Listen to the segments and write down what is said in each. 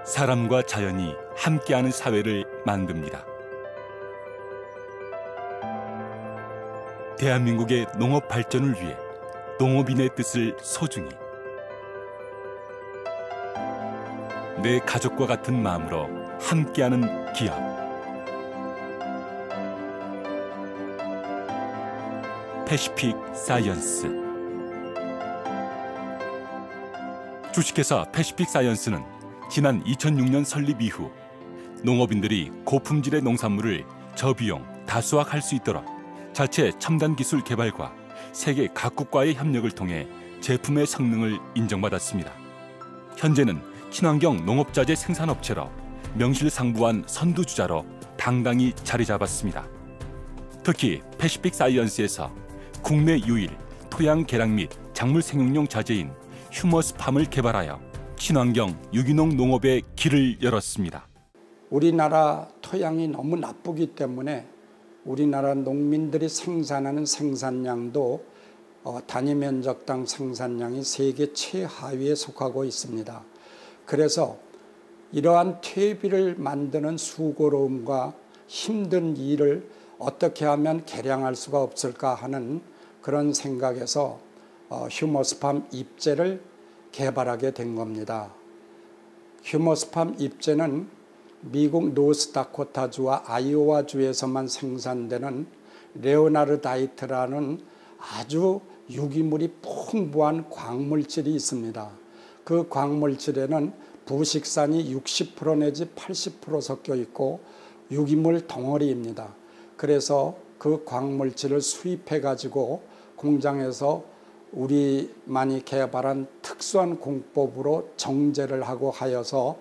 사람과 자연이 함께하는 사회를 만듭니다. 대한민국의 농업 발전을 위해 농업인의 뜻을 소중히, 내 가족과 같은 마음으로 함께하는 기업. 패시픽 사이언스. 주식회사 패시픽 사이언스는 지난 2006년 설립 이후 농업인들이 고품질의 농산물을 저비용, 다수확할 수 있도록 자체 첨단 기술 개발과 세계 각국과의 협력을 통해 제품의 성능을 인정받았습니다. 현재는 친환경 농업자재 생산업체로 명실상부한 선두주자로 당당히 자리 잡았습니다. 특히 패시픽 사이언스에서 국내 유일 토양 개량 및 작물 생육용 자재인 휴머스팜을 개발하여 친환경 유기농 농업의 길을 열었습니다. 우리나라 토양이 너무 나쁘기 때문에 우리나라 농민들이 생산하는 생산량도 단위 면적당 생산량이 세계 최하위에 속하고 있습니다. 그래서 이러한 퇴비를 만드는 수고로움과 힘든 일을 어떻게 하면 개량할 수가 없을까 하는 그런 생각에서 휴머스팜 잎제를 개발하게 된 겁니다. 휴머스팜 잎제는 미국 노스다코타주와 아이오와주에서만 생산되는 레오나르다이트라는 아주 유기물이 풍부한 광물질이 있습니다. 그 광물질에는 부식산이 60% 내지 80% 섞여 있고 유기물 덩어리입니다. 그래서 그 광물질을 수입해-가지고 공장에서 우리만이 개발한 특수한 공법으로 정제를 하고 하여서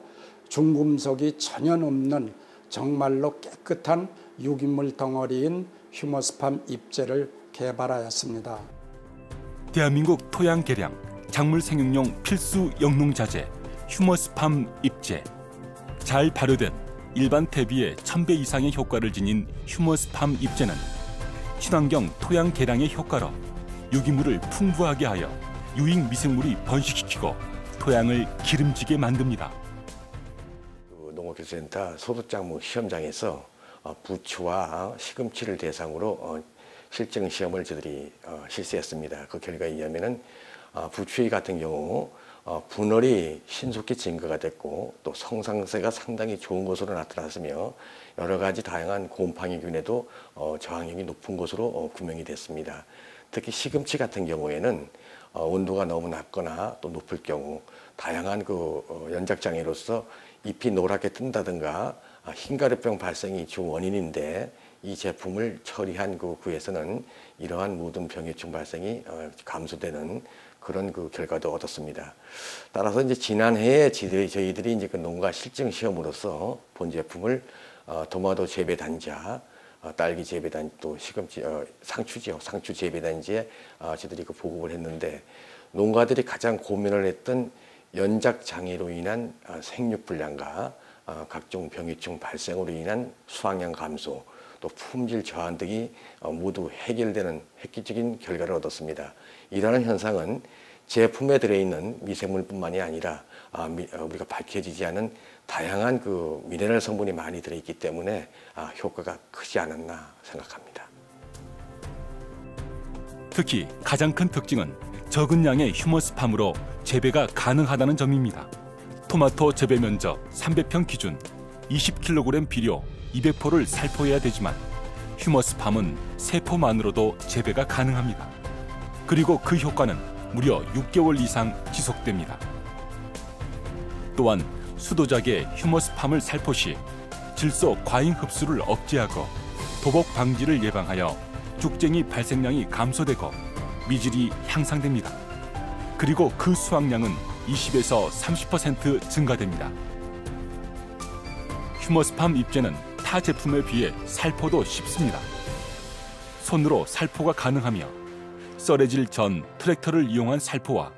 중금속이 전혀 없는 정말로 깨끗한 유기물 덩어리인 휴머스팜 잎제를 개발하였습니다. 대한민국 토양 개량, 작물 생육용 필수 영농자재 휴머스팜 잎제. 잘 발효된 일반 퇴비의 1000배 이상의 효과를 지닌 휴머스팜 잎제는 친환경 토양 개량의 효과로 유기물을 풍부하게 하여 유익 미생물이 번식시키고 토양을 기름지게 만듭니다. 농업기술센터 소득작물 시험장에서 부추와 시금치를 대상으로 실증 시험을 저희들이 실시했습니다. 그 결과에 의하면은 부추 같은 경우 분열이 신속히 증가가 됐고 또 성장세가 상당히 좋은 것으로 나타났으며 여러 가지 다양한 곰팡이균에도 저항력이 높은 것으로 구명이 됐습니다. 특히 시금치 같은 경우에는 온도가 너무 낮거나 또 높을 경우 다양한 연작장애로서 잎이 노랗게 뜬다든가 흰가루병 발생이 주 원인인데 이 제품을 처리한 구에서는 이러한 모든 병해충 발생이 감소되는 그런 결과도 얻었습니다. 따라서 이제 지난해에 저희들이 이제 농가 실증 시험으로서 본 제품을 도마도 재배 단자, 딸기 재배 단지, 또 시금치, 상추 재배 단지에 저희들이 보급을 했는데 농가들이 가장 고민을 했던 연작 장애로 인한 생육 불량과 각종 병해충 발생으로 인한 수확량 감소, 또 품질 저하 등이 모두 해결되는 획기적인 결과를 얻었습니다. 이러한 현상은 제품에 들어있는 미생물뿐만이 아니라 우리가 밝혀지지 않은 다양한 미네랄 성분이 많이 들어있기 때문에 효과가 크지 않았나 생각합니다. 특히 가장 큰 특징은 적은 양의 휴머스팜으로 재배가 가능하다는 점입니다. 토마토 재배 면적 300평 기준 20kg 비료 200포를 살포해야 되지만 휴머스팜은 3포만으로도 재배가 가능합니다. 그리고 그 효과는 무려 6개월 이상 지속됩니다. 또한 수도작의 휴머스팜을 살포 시 질소 과잉 흡수를 억제하고 도복 방지를 예방하여 죽쟁이 발생량이 감소되고 미질이 향상됩니다. 그리고 그 수확량은 20에서 30% 증가됩니다. 휴머스팜 잎제는 타 제품에 비해 살포도 쉽습니다. 손으로 살포가 가능하며 썰어질 전 트랙터를 이용한 살포와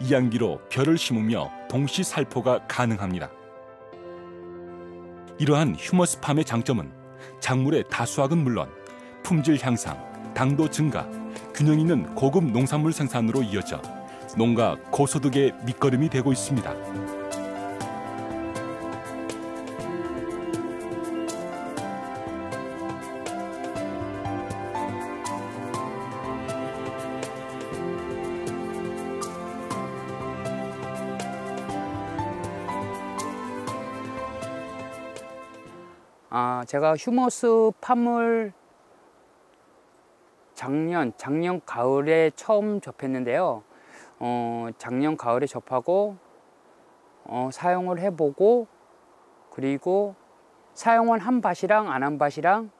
이양기로 벼를 심으며 동시 살포가 가능합니다. 이러한 휴머스팜의 장점은 작물의 다수확은 물론 품질 향상, 당도 증가, 균형 있는 고급 농산물 생산으로 이어져 농가 고소득의 밑거름이 되고 있습니다. 제가 휴머스 팜을 작년 가을에 처음 접했는데요. 작년 가을에 접하고 사용을 해보고, 그리고 사용을 한 밭이랑 안 한 밭이랑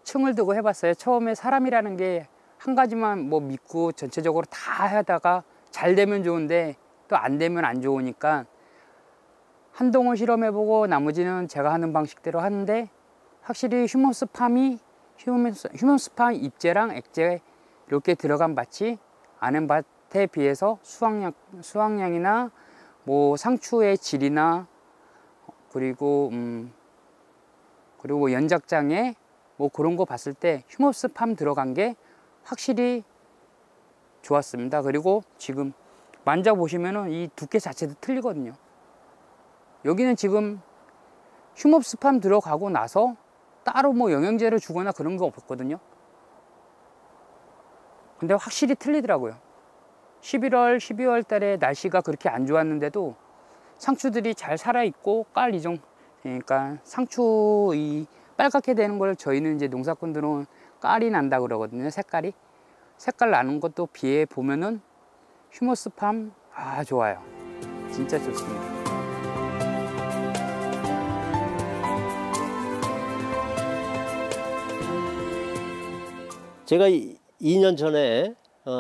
층을 두고 해봤어요. 처음에 사람이라는 게 한 가지만 뭐 믿고 전체적으로 다 하다가 잘 되면 좋은데 또 안 되면 안 좋으니까 한 동을 실험해보고 나머지는 제가 하는 방식대로 하는데, 확실히 휴머스 팜 입재랑 액재 이렇게 들어간 밭이 아는 밭에 비해서 수확량이나 뭐 상추의 질이나 그리고 연작장에 뭐 그런 거 봤을 때 휴머스 팜 들어간 게 확실히 좋았습니다. 그리고 지금 만져보시면은 이 두께 자체도 틀리거든요. 여기는 지금 휴머스 팜 들어가고 나서 따로 뭐 영양제를 주거나 그런 거 없었거든요. 근데 확실히 틀리더라고요. 11월, 12월 달에 날씨가 그렇게 안 좋았는데도 상추들이 잘 살아있고 그러니까 상추 이 빨갛게 되는 걸 저희는 이제 농사꾼들은 깔이 난다 그러거든요. 색깔 나는 것도 비해 보면은 휴머스 팜 좋아요. 진짜 좋습니다. 제가 2년 전에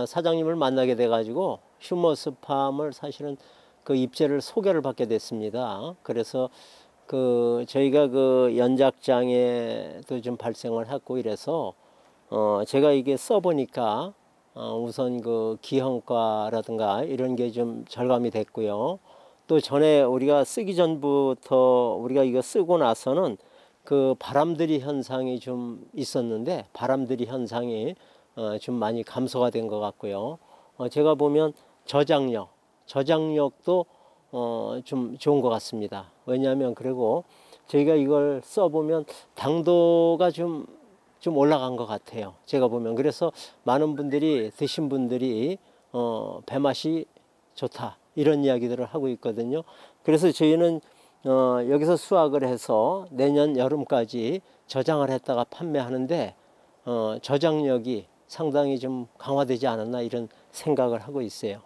사장님을 만나게 돼가지고 휴머스 팜을 사실은 그 입재를 소개를 받게 됐습니다. 그래서 저희가 그 연작장애도 좀 발생을 했고 이래서 제가 이게 써보니까 우선 그 기형가라든가 이런 게 좀 절감이 됐고요. 또 전에 우리가 쓰기 전부터 우리가 이거 쓰고 나서는 그 바람들이 현상이 좀 있었는데 바람들이 현상이 좀 많이 감소가 된 것 같고요. 제가 보면 저장력도 좀 좋은 것 같습니다. 왜냐하면 그리고 저희가 이걸 써보면 당도가 좀 올라간 것 같아요. 제가 보면 그래서 많은 분들이 드신 분들이 배맛이 좋다 이런 이야기들을 하고 있거든요. 그래서 저희는 여기서 수확을 해서 내년 여름까지 저장을 했다가 판매하는데 저장력이 상당히 좀 강화되지 않았나 이런 생각을 하고 있어요.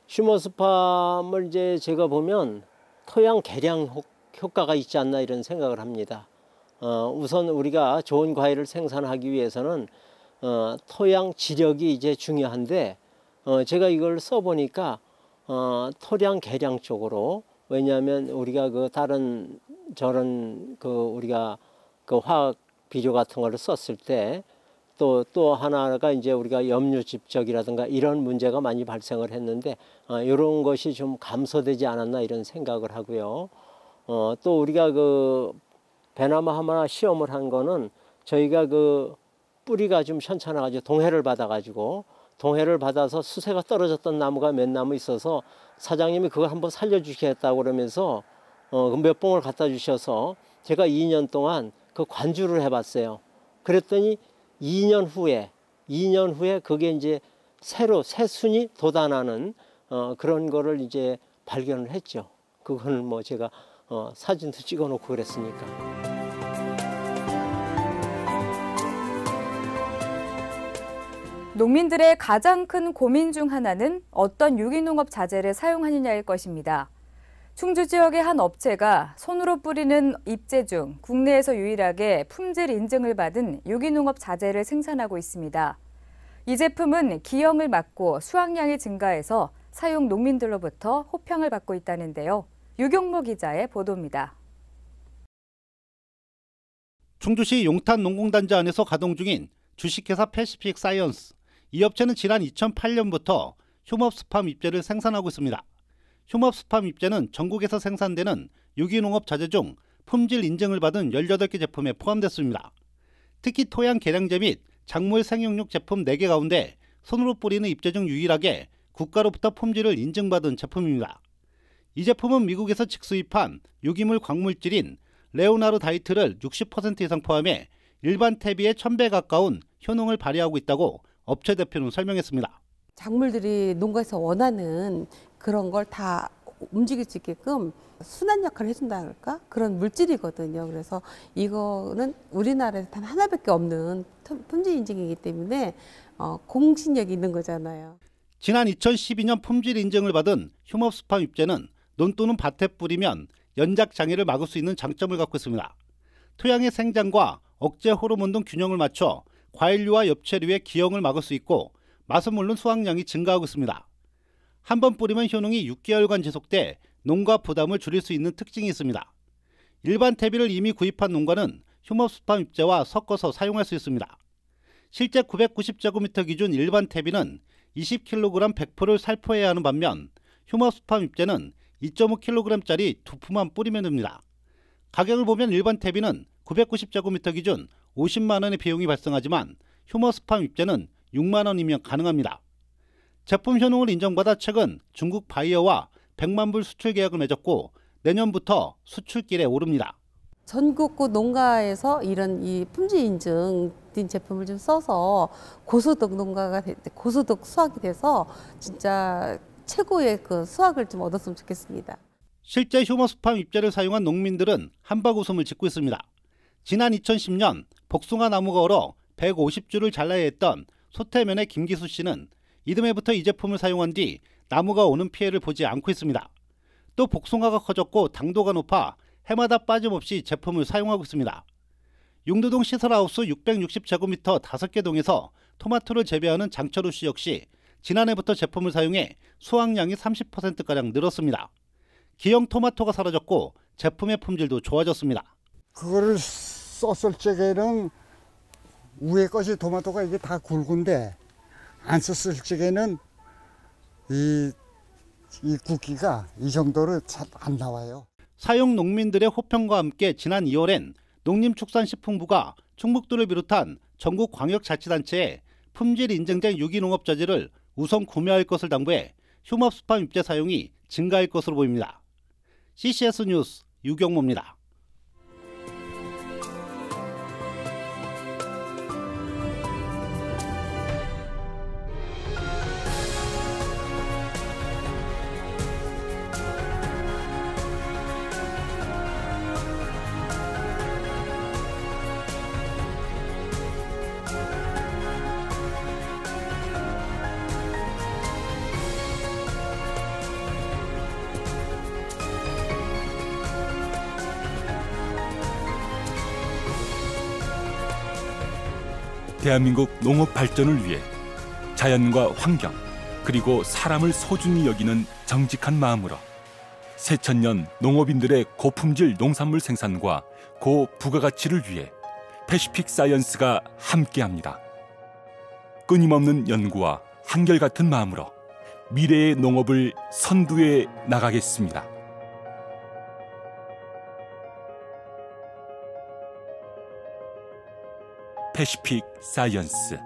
휴머스 팜을 이제 제가 보면 토양 개량 효과가 있지 않나 이런 생각을 합니다. 우선 우리가 좋은 과일을 생산하기 위해서는 토양 지력이 이제 중요한데 제가 이걸 써보니까 토양 개량 쪽으로, 왜냐하면 우리가 그 다른 저런 우리가 그 화학 비료 같은 거를 썼을 때 또 하나가 이제 우리가 염류 집적이라든가 이런 문제가 많이 발생을 했는데 이런 것이 좀 감소되지 않았나 이런 생각을 하고요. 또 우리가 그 배나무 하나 시험을 한 거는 저희가 그 뿌리가 좀 현찮아가지고 동해를 받아서 수세가 떨어졌던 나무가 몇 나무 있어서 사장님이 그걸 한번 살려주시겠다고 그러면서 몇 봉을 갖다 주셔서 제가 2년 동안 그 관주를 해봤어요. 그랬더니 2년 후에 그게 이제 새로 새순이 돋아나는 그런 거를 이제 발견을 했죠. 그거는 뭐 제가 사진도 찍어놓고 그랬으니까. 농민들의 가장 큰 고민 중 하나는 어떤 유기농업 자재를 사용하느냐일 것입니다. 충주 지역의 한 업체가 손으로 뿌리는 잎제 중 국내에서 유일하게 품질 인증을 받은 유기농업 자재를 생산하고 있습니다. 이 제품은 기형을 막고 수확량이 증가해서 사용 농민들로부터 호평을 받고 있다는데요. 유경모 기자의 보도입니다. 충주시 용탄 농공단지 안에서 가동 중인 주식회사 패시픽 사이언스. 이 업체는 지난 2008년부터 휴머스 팜 잎제를 생산하고 있습니다. 휴머스 팜 잎제는 전국에서 생산되는 유기농업 자재 중 품질 인증을 받은 18개 제품에 포함됐습니다. 특히 토양 개량제 및 작물 생육육 제품 4개 가운데 손으로 뿌리는 입제 중 유일하게 국가로부터 품질을 인증받은 제품입니다. 이 제품은 미국에서 직수입한 유기물 광물질인 레오나르다이트를 60% 이상 포함해 일반 퇴비의 1000배 가까운 효능을 발휘하고 있다고 업체 대표는 설명했습니다. 작물들이 농가에서 원하는 그런 걸 다 움직일 수 있게끔 순환 역할을 해준다 할까? 그런 물질이거든요. 그래서 이거는 우리나라에서 단 하나밖에 없는 품질 인증이기 때문에 공신력이 있는 거잖아요. 지난 2012년 품질 인증을 받은 휴머스팜 입제는 논 또는 밭에 뿌리면 연작 장애를 막을 수 있는 장점을 갖고 있습니다. 토양의 생장과 억제 호르몬 등 균형을 맞춰 과일류와 엽채류의 기형을 막을 수 있고 맛은 물론 수확량이 증가하고 있습니다. 한 번 뿌리면 효능이 6개월간 지속돼 농가 부담을 줄일 수 있는 특징이 있습니다. 일반 퇴비를 이미 구입한 농가는 휴머스팜 입제와 섞어서 사용할 수 있습니다. 실제 990제곱미터 기준 일반 퇴비는 20kg 100%를 살포해야 하는 반면 휴머스팜 입제는 2.5kg짜리 2푸만 뿌리면 됩니다. 가격을 보면 일반 퇴비는 990제곱미터 기준 50만 원의 비용이 발생하지만 휴머스팜 입제는 6만 원이면 가능합니다. 제품 효능을 인정받아 최근 중국 바이어와 100만 불 수출 계약을 맺었고 내년부터 수출길에 오릅니다. 전국구 농가에서 이런 이 품질 인증된 제품을 좀 써서 고소득 수확이 돼서 진짜 최고의 그 수확을 좀 얻었으면 좋겠습니다. 실제 휴머스팜 입제를 사용한 농민들은 한박 웃음을 짓고 있습니다. 지난 2010년 복숭아 나무가 얼어 150주를 잘라야 했던 소태면의 김기수 씨는 이듬해부터 이 제품을 사용한 뒤 나무가 오는 피해를 보지 않고 있습니다. 또 복숭아가 커졌고 당도가 높아 해마다 빠짐없이 제품을 사용하고 있습니다. 융두동 시설하우스 660제곱미터 5개 동에서 토마토를 재배하는 장철우 씨 역시 지난해부터 제품을 사용해 수확량이 30%가량 늘었습니다. 기형 토마토가 사라졌고 제품의 품질도 좋아졌습니다. 그거를 썼을 적에는 위에 것이 토마토가 이게 다 굵은데 안 썼을 적에는 이 굵기가 이 정도로 잘 안 나와요. 사용 농민들의 호평과 함께 지난 2월엔 농림축산식품부가 충북도를 비롯한 전국 광역자치단체에 품질 인증된 유기농업자재를 우선 구매할 것을 당부해 휴머스팜 입제 사용이 증가할 것으로 보입니다. CCS 뉴스 유경모입니다. 대한민국 농업 발전을 위해 자연과 환경 그리고 사람을 소중히 여기는 정직한 마음으로 새천년 농업인들의 고품질 농산물 생산과 고부가가치를 위해 패시픽 사이언스가 함께합니다. 끊임없는 연구와 한결같은 마음으로 미래의 농업을 선두에 나가겠습니다. 패시픽 사이언스